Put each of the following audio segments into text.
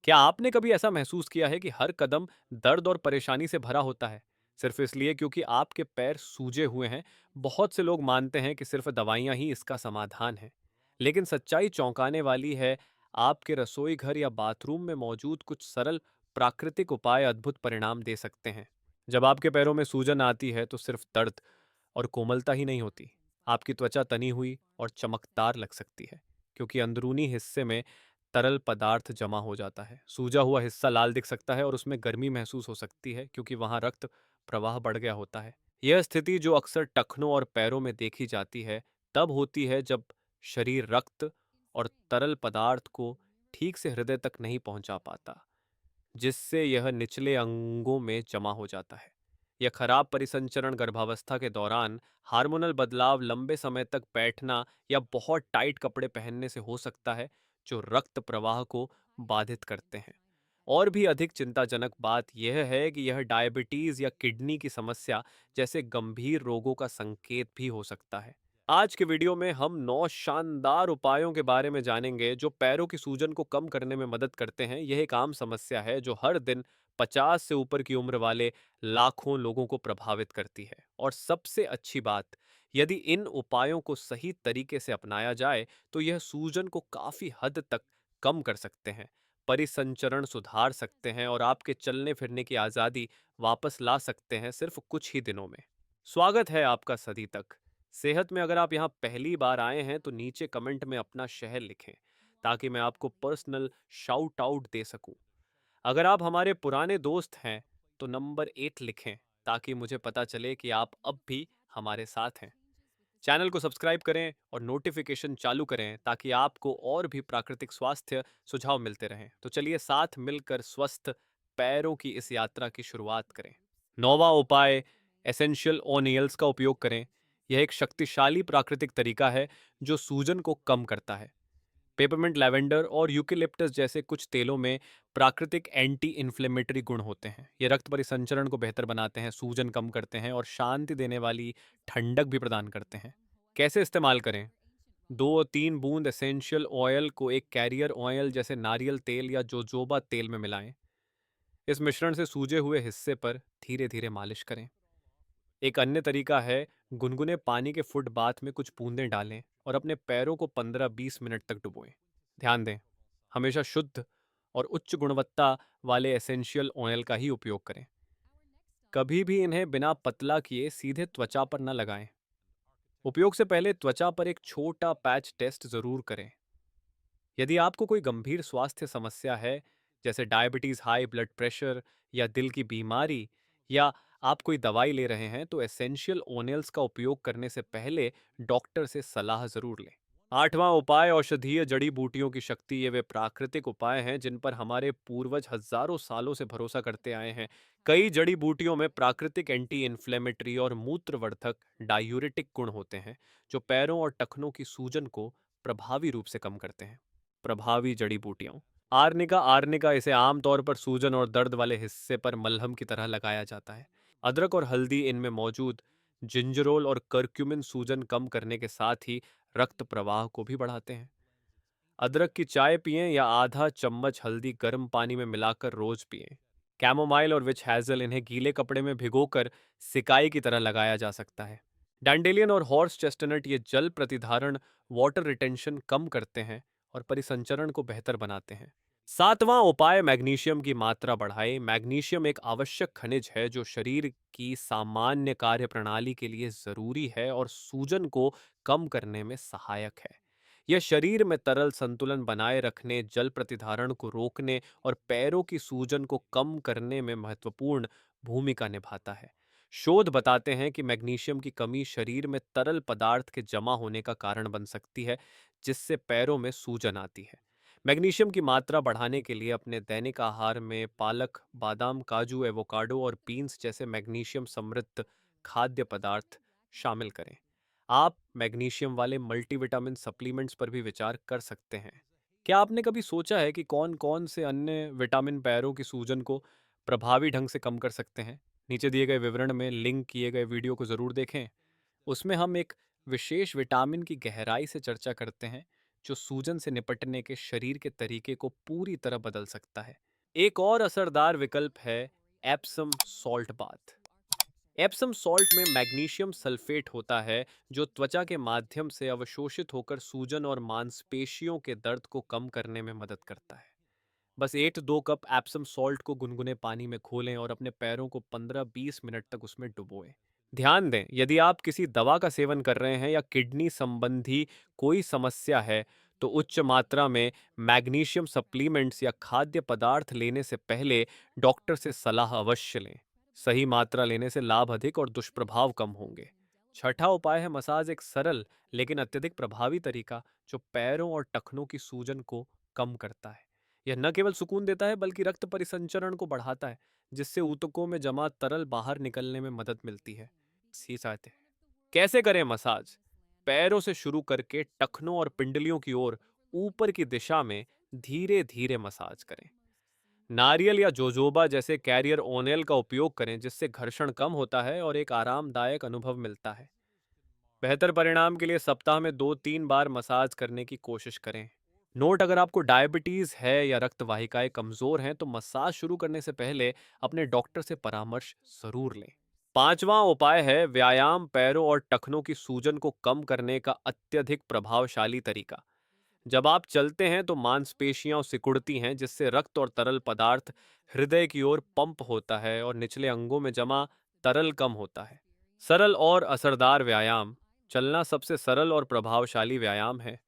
क्या आपने कभी ऐसा महसूस किया है कि हर कदम दर्द और परेशानी से भरा होता है, सिर्फ इसलिए क्योंकि आपके पैर सूजे हुए हैं? बहुत से लोग मानते हैं कि सिर्फ दवाइयां ही इसका समाधान है, लेकिन सच्चाई चौंकाने वाली है। आपके रसोई घर या बाथरूम में मौजूद कुछ सरल प्राकृतिक उपाय अद्भुत परिणाम दे सकते हैं। जब आपके पैरों में सूजन आती है तो सिर्फ दर्द और कोमलता ही नहीं होती, आपकी त्वचा तनी हुई और चमकदार लग सकती है, क्योंकि अंदरूनी हिस्से में तरल पदार्थ जमा हो जाता है। सूजा हुआ हिस्सा लाल दिख सकता है और उसमें गर्मी महसूस हो सकती है, क्योंकि वहां रक्त प्रवाह बढ़ गया होता है। यह स्थिति जो अक्सर टखनों और पैरों में देखी जाती है, तब होती है जब शरीर रक्त और तरल पदार्थ को ठीक से हृदय तक नहीं पहुंचा पाता, जिससे यह निचले अंगों में जमा हो जाता है। यह खराब परिसंचरण गर्भावस्था के दौरान, हार्मोनल बदलाव, लंबे समय तक बैठना या बहुत टाइट कपड़े पहनने से हो सकता है, जो रक्त प्रवाह को बाधित करते हैं। और भी अधिक चिंताजनक बात यह है कि यह डायबिटीज या किडनी की समस्या जैसे गंभीर रोगों का संकेत भी हो सकता है। आज के वीडियो में हम 9 शानदार उपायों के बारे में जानेंगे जो पैरों की सूजन को कम करने में मदद करते हैं। यह एक आम समस्या है जो हर दिन 50 से ऊपर की उम्र वाले लाखों लोगों को प्रभावित करती है। और सबसे अच्छी बात, यदि इन उपायों को सही तरीके से अपनाया जाए तो यह सूजन को काफी हद तक कम कर सकते हैं, परिसंचरण सुधार सकते हैं और आपके चलने फिरने की आजादी वापस ला सकते हैं सिर्फ कुछ ही दिनों में। स्वागत है आपका सदी तक सेहत में। अगर आप यहाँ पहली बार आए हैं तो नीचे कमेंट में अपना शहर लिखें, ताकि मैं आपको पर्सनल शाउट आउट दे सकूं। अगर आप हमारे पुराने दोस्त हैं तो नंबर 8 लिखें, ताकि मुझे पता चले कि आप अब भी हमारे साथ हैं। चैनल को सब्सक्राइब करें और नोटिफिकेशन चालू करें, ताकि आपको और भी प्राकृतिक स्वास्थ्य सुझाव मिलते रहें। तो चलिए साथ मिलकर स्वस्थ पैरों की इस यात्रा की शुरुआत करें। नौवां उपाय, एसेंशियल ओनियल्स का उपयोग करें। यह एक शक्तिशाली प्राकृतिक तरीका है जो सूजन को कम करता है। पेपरमिंट, लैवेंडर और यूकेलिप्टस जैसे कुछ तेलों में प्राकृतिक एंटी इन्फ्लेमेटरी गुण होते हैं। ये रक्त परिसंचरण को बेहतर बनाते हैं, सूजन कम करते हैं और शांति देने वाली ठंडक भी प्रदान करते हैं। कैसे इस्तेमाल करें? 2-3 बूंद एसेंशियल ऑयल को एक कैरियर ऑयल जैसे नारियल तेल या जोजोबा तेल में मिलाएं। इस मिश्रण से सूजे हुए हिस्से पर धीरे धीरे मालिश करें। एक अन्य तरीका है, गुनगुने पानी के फुट बाथ में कुछ बूंदें डालें और अपने पैरों को 15-20 मिनट तक डुबोएं। ध्यान दें, हमेशा शुद्ध और उच्च गुणवत्ता वाले एसेंशियल ऑयल का ही उपयोग करें। कभी भी इन्हें बिना पतला किए सीधे त्वचा पर न लगाएं। उपयोग से पहले त्वचा पर एक छोटा पैच टेस्ट जरूर करें। यदि आपको कोई गंभीर स्वास्थ्य समस्या है, जैसे डायबिटीज, हाई ब्लड प्रेशर या दिल की बीमारी, या आप कोई दवाई ले रहे हैं, तो एसेंशियल ओनियल्स का उपयोग करने से पहले डॉक्टर से सलाह जरूर लें। आठवां उपाय, औषधीय जड़ी बूटियों की शक्ति। ये वे प्राकृतिक उपाय हैं जिन पर हमारे पूर्वज हजारों सालों से भरोसा करते आए हैं। कई जड़ी बूटियों में प्राकृतिक एंटी इन्फ्लेमेटरी और मूत्रवर्धक डायूरेटिक गुण होते हैं, जो पैरों और टखनों की सूजन को प्रभावी रूप से कम करते हैं। प्रभावी जड़ी बूटियां। आर्निका आर्निका, इसे आमतौर पर सूजन और दर्द वाले हिस्से पर मलहम की तरह लगाया जाता है। अदरक और हल्दी, इनमें मौजूद जिंजरोल और करक्यूमिन सूजन कम करने के साथ ही रक्त प्रवाह को भी बढ़ाते हैं। अदरक की चाय पिएं या आधा चम्मच हल्दी गर्म पानी में मिलाकर रोज पिएं। कैमोमाइल और विच हैजल, इन्हें गीले कपड़े में भिगोकर सिकाई की तरह लगाया जा सकता है। डैंडेलियन और हॉर्स चेस्टनट, ये जल प्रतिधारण, वाटर रिटेंशन कम करते हैं और परिसंचरण को बेहतर बनाते हैं। सातवां उपाय, मैग्नीशियम की मात्रा बढ़ाएं। मैग्नीशियम एक आवश्यक खनिज है जो शरीर की सामान्य कार्य प्रणाली के लिए जरूरी है और सूजन को कम करने में सहायक है। यह शरीर में तरल संतुलन बनाए रखने, जल प्रतिधारण को रोकने और पैरों की सूजन को कम करने में महत्वपूर्ण भूमिका निभाता है। शोध बताते हैं कि मैग्नीशियम की कमी शरीर में तरल पदार्थ के जमा होने का कारण बन सकती है, जिससे पैरों में सूजन आती है। मैग्नीशियम की मात्रा बढ़ाने के लिए अपने दैनिक आहार में पालक, बादाम, काजू, एवोकाडो और बीन्स जैसे मैग्नीशियम समृद्ध खाद्य पदार्थ शामिल करें। आप मैग्नीशियम वाले मल्टीविटामिन सप्लीमेंट्स पर भी विचार कर सकते हैं। क्या आपने कभी सोचा है कि कौन-कौन से अन्य विटामिन पैरों की सूजन को प्रभावी ढंग से कम कर सकते हैं? नीचे दिए गए विवरण में लिंक किए गए वीडियो को ज़रूर देखें। उसमें हम एक विशेष विटामिन की गहराई से चर्चा करते हैं, जो सूजन से निपटने के शरीर के तरीके को पूरी तरह बदल सकता है। एक और असरदार विकल्प है Epsom salt bath. Epsom salt में मैग्नीशियम सल्फेट होता है, जो त्वचा के माध्यम से अवशोषित होकर सूजन और मांसपेशियों के दर्द को कम करने में मदद करता है। बस 1 से 2 कप एप्सम सॉल्ट को गुनगुने पानी में घोलें और अपने पैरों को 15-20 मिनट तक उसमें डुबोएं। ध्यान दें, यदि आप किसी दवा का सेवन कर रहे हैं या किडनी संबंधी कोई समस्या है, तो उच्च मात्रा में मैग्नीशियम सप्लीमेंट्स या खाद्य पदार्थ लेने से पहले डॉक्टर से सलाह अवश्य लें। सही मात्रा लेने से लाभ अधिक और दुष्प्रभाव कम होंगे। छठा उपाय है मसाज, एक सरल लेकिन अत्यधिक प्रभावी तरीका जो पैरों और टखनों की सूजन को कम करता है। यह न केवल सुकून देता है बल्कि रक्त परिसंचरण को बढ़ाता है, जिससे ऊतकों में जमा तरल बाहर निकलने में मदद मिलती है। सी चाहते हैं कैसे करें मसाज? पैरों से शुरू करके टखनों और पिंडलियों की ओर ऊपर की दिशा में धीरे धीरे मसाज करें। नारियल या जोजोबा जैसे कैरियर ओनेल का उपयोग करें, जिससे घर्षण कम होता है और एक आरामदायक अनुभव मिलता है। बेहतर परिणाम के लिए सप्ताह में 2-3 बार मसाज करने की कोशिश करें। नोट, अगर आपको डायबिटीज है या रक्त वाहिकाएं कमजोर हैं तो मसाज शुरू करने से पहले अपने डॉक्टर से परामर्श जरूर लें। पांचवा उपाय है व्यायाम, पैरों और टखनों की सूजन को कम करने का अत्यधिक प्रभावशाली तरीका। जब आप चलते हैं तो मांसपेशियां सिकुड़ती हैं, जिससे रक्त और तरल पदार्थ हृदय की ओर पंप होता है और निचले अंगों में जमा तरल कम होता है। सरल और असरदार व्यायाम। चलना सबसे सरल और प्रभावशाली व्यायाम है।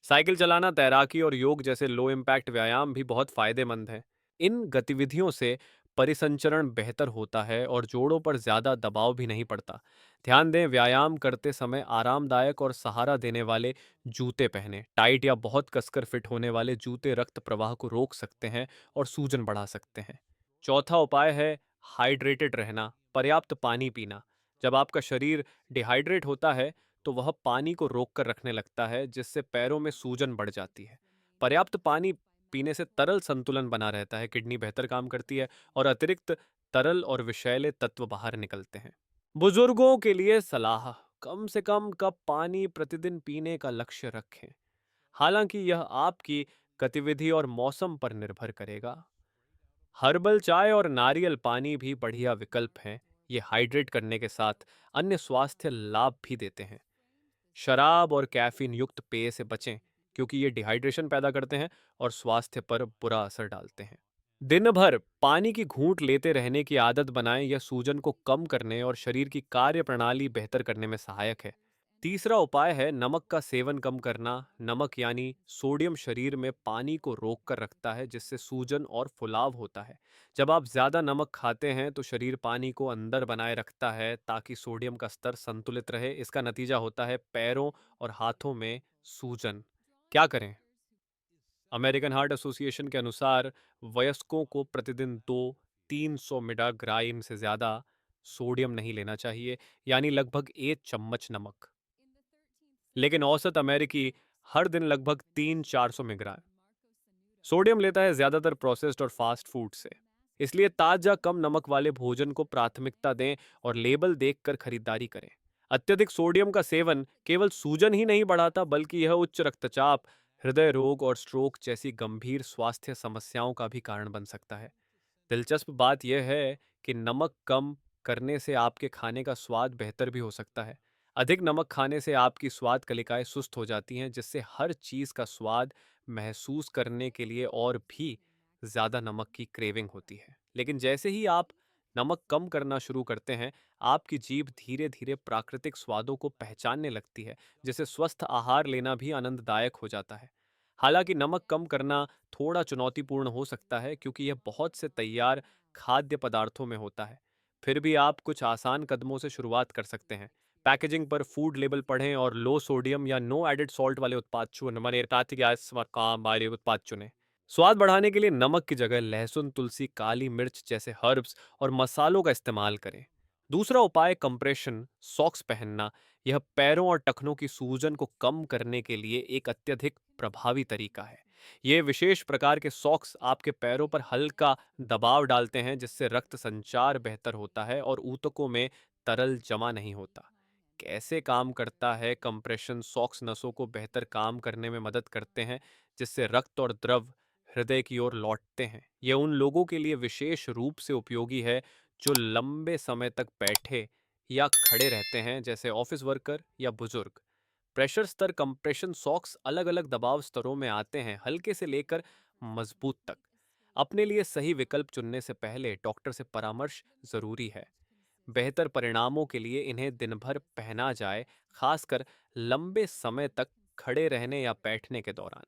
साइकिल चलाना, तैराकी और योग जैसे लो इम्पैक्ट व्यायाम भी बहुत फायदेमंद हैं। इन गतिविधियों से परिसंचरण बेहतर होता है और जोड़ों पर ज्यादा दबाव भी नहीं पड़ता। ध्यान दें, व्यायाम करते समय आरामदायक और सहारा देने वाले जूते पहनें। टाइट या बहुत कसकर फिट होने वाले जूते रक्त प्रवाह को रोक सकते हैं और सूजन बढ़ा सकते हैं। चौथा उपाय है हाइड्रेटेड रहना, पर्याप्त पानी पीना। जब आपका शरीर डिहाइड्रेट होता है तो वह पानी को रोक कर रखने लगता है, जिससे पैरों में सूजन बढ़ जाती है। पर्याप्त पानी पीने से तरल संतुलन बना रहता है, किडनी बेहतर काम करती है और अतिरिक्त तरल और विषैले तत्व बाहर निकलते हैं। बुजुर्गों के लिए सलाह, कम से कम कप पानी प्रतिदिन पीने का लक्ष्य रखें। हालांकि यह आपकी गतिविधि और मौसम पर निर्भर करेगा। हर्बल चाय और नारियल पानी भी बढ़िया विकल्प हैं। ये हाइड्रेट करने के साथ अन्य स्वास्थ्य लाभ भी देते हैं। शराब और कैफीन युक्त पेय से बचें, क्योंकि ये डिहाइड्रेशन पैदा करते हैं और स्वास्थ्य पर बुरा असर डालते हैं। दिन भर पानी की घूंट लेते रहने की आदत बनाएं, यह सूजन को कम करने और शरीर की कार्य प्रणाली बेहतर करने में सहायक है। तीसरा उपाय है नमक का सेवन कम करना। नमक यानी सोडियम शरीर में पानी को रोक कर रखता है, जिससे सूजन और फुलाव होता है। जब आप ज्यादा नमक खाते हैं तो शरीर पानी को अंदर बनाए रखता है ताकि सोडियम का स्तर संतुलित रहे। इसका नतीजा होता है पैरों और हाथों में सूजन। क्या करें? अमेरिकन हार्ट एसोसिएशन के अनुसार वयस्कों को प्रतिदिन 200-300 मिलीग्राम से ज़्यादा सोडियम नहीं लेना चाहिए, यानी लगभग 1 चम्मच नमक। लेकिन औसत अमेरिकी हर दिन लगभग 300-400 मिलीग्राम सोडियम लेता है, ज़्यादातर प्रोसेस्ड और फास्ट फूड से। इसलिए ताज़ा कम नमक वाले भोजन को प्राथमिकता दें और लेबल देखकर खरीदारी करें। अत्यधिक सोडियम का सेवन केवल सूजन ही नहीं बढ़ाता, बल्कि यह उच्च रक्तचाप, हृदय रोग और स्ट्रोक जैसी गंभीर स्वास्थ्य समस्याओं का भी कारण बन सकता है। दिलचस्प बात यह है कि नमक कम करने से आपके खाने का स्वाद बेहतर भी हो सकता है। अधिक नमक खाने से आपकी स्वाद कलिकाएं सुस्त हो जाती हैं, जिससे हर चीज़ का स्वाद महसूस करने के लिए और भी ज़्यादा नमक की क्रेविंग होती है। लेकिन जैसे ही आप नमक कम करना शुरू करते हैं, आपकी जीभ धीरे धीरे प्राकृतिक स्वादों को पहचानने लगती है, जिससे स्वस्थ आहार लेना भी आनंददायक हो जाता है। हालांकि नमक कम करना थोड़ा चुनौतीपूर्ण हो सकता है, क्योंकि यह बहुत से तैयार खाद्य पदार्थों में होता है। फिर भी आप कुछ आसान कदमों से शुरुआत कर सकते हैं। पैकेजिंग पर फूड लेबल पढ़ें और लो सोडियम या नो एडेड सॉल्ट वाले उत्पाद चुनें। स्वाद बढ़ाने के लिए नमक की जगह लहसुन, तुलसी, काली मिर्च जैसे हर्ब्स और मसालों का इस्तेमाल करें। दूसरा उपाय कंप्रेशन सॉक्स पहनना। यह पैरों और टखनों की सूजन को कम करने के लिए एक अत्यधिक प्रभावी तरीका है। ये विशेष प्रकार के सॉक्स आपके पैरों पर हल्का दबाव डालते हैं, जिससे रक्त संचार बेहतर होता है और ऊतकों में तरल जमा नहीं होता। कैसे काम करता है। कंप्रेशन सॉक्स नसों को बेहतर काम करने में मदद करते हैं, जिससे रक्त और द्रव हृदय की ओर लौटते हैं। ये उन लोगों के लिए विशेष रूप से उपयोगी है जो लंबे समय तक बैठे या खड़े रहते हैं, जैसे ऑफिस वर्कर या बुजुर्ग। प्रेशर स्तर कंप्रेशन सॉक्स अलग अलग दबाव स्तरों में आते हैं, हल्के से लेकर मजबूत तक। अपने लिए सही विकल्प चुनने से पहले डॉक्टर से परामर्श जरूरी है। बेहतर परिणामों के लिए इन्हें दिन भर पहना जाए, खासकर लंबे समय तक खड़े रहने या बैठने के दौरान।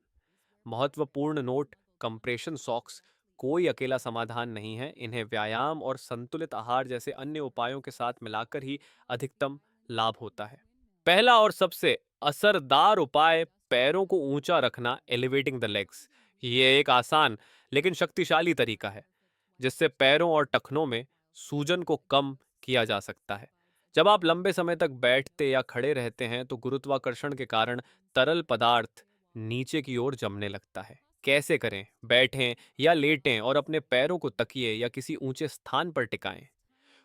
महत्वपूर्ण नोट: कंप्रेशन सॉक्स कोई अकेला समाधान नहीं है। इन्हें व्यायाम और संतुलित आहार जैसे अन्य उपायों के साथ मिलाकर ही अधिकतम लाभ होता है। पहला और सबसे असरदार उपाय पैरों को ऊंचा रखना, एलिवेटिंग द लेग्स। ये एक आसान लेकिन शक्तिशाली तरीका है जिससे पैरों और टखनों में सूजन को कम किया जा सकता है। जब आप लंबे समय तक बैठते या खड़े रहते हैं तो गुरुत्वाकर्षण के कारण तरल पदार्थ नीचे की ओर जमने लगता है। कैसे करें? बैठें या लेटें और अपने पैरों को तकिए या किसी ऊंचे स्थान पर टिकाएं।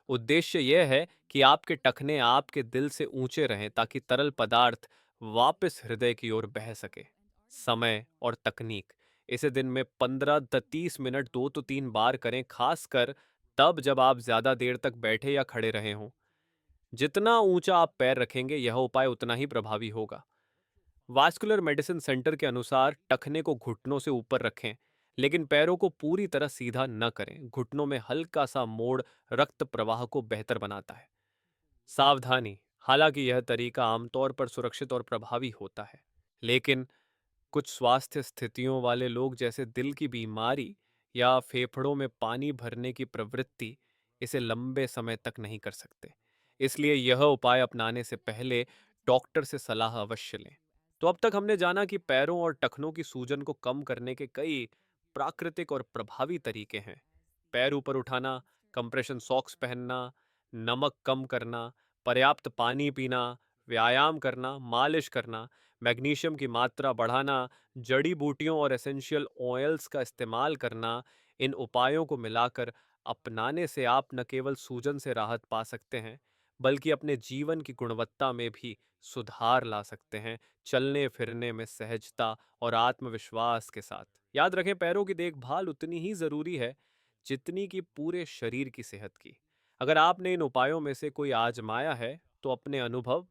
उद्देश्य यह है कि आपके टखने आपके दिल से ऊंचे रहें ताकि तरल पदार्थ वापस हृदय की ओर बह सके। समय और तकनीक: इसे दिन में 15 से 30 मिनट 2 से 3 बार करें, खासकर तब जब आप ज्यादा देर तक बैठे या खड़े रहे हों। जितना ऊंचा आप पैर रखेंगे, यह उपाय उतना ही प्रभावी होगा। वास्कुलर मेडिसिन सेंटर के अनुसार टखने को घुटनों से ऊपर रखें, लेकिन पैरों को पूरी तरह सीधा न करें। घुटनों में हल्का सा मोड़ रक्त प्रवाह को बेहतर बनाता है। सावधानी: हालांकि यह तरीका आमतौर पर सुरक्षित और प्रभावी होता है, लेकिन कुछ स्वास्थ्य स्थितियों वाले लोग, जैसे दिल की बीमारी या फेफड़ों में पानी भरने की प्रवृत्ति, इसे लंबे समय तक नहीं कर सकते। इसलिए यह उपाय अपनाने से पहले डॉक्टर से सलाह अवश्य लें। तो अब तक हमने जाना कि पैरों और टखनों की सूजन को कम करने के कई प्राकृतिक और प्रभावी तरीके हैं। पैर ऊपर उठाना, कंप्रेशन सॉक्स पहनना, नमक कम करना, पर्याप्त पानी पीना, व्यायाम करना, मालिश करना, मैग्नीशियम की मात्रा बढ़ाना, जड़ी बूटियों और एसेंशियल ऑयल्स का इस्तेमाल करना। इन उपायों को मिलाकर अपनाने से आप न केवल सूजन से राहत पा सकते हैं, बल्कि अपने जीवन की गुणवत्ता में भी सुधार ला सकते हैं, चलने फिरने में सहजता और आत्मविश्वास के साथ। याद रखें, पैरों की देखभाल उतनी ही जरूरी है जितनी कि पूरे शरीर की सेहत की। अगर आपने इन उपायों में से कोई आजमाया है तो अपने अनुभव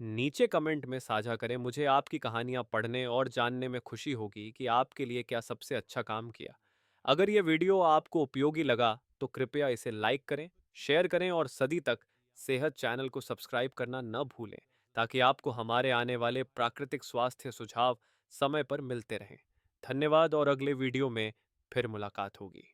नीचे कमेंट में साझा करें। मुझे आपकी कहानियां पढ़ने और जानने में खुशी होगी कि आपके लिए क्या सबसे अच्छा काम किया। अगर ये वीडियो आपको उपयोगी लगा तो कृपया इसे लाइक करें, शेयर करें और सदी तक सेहत चैनल को सब्सक्राइब करना न भूलें, ताकि आपको हमारे आने वाले प्राकृतिक स्वास्थ्य सुझाव समय पर मिलते रहें। धन्यवाद और अगले वीडियो में फिर मुलाकात होगी।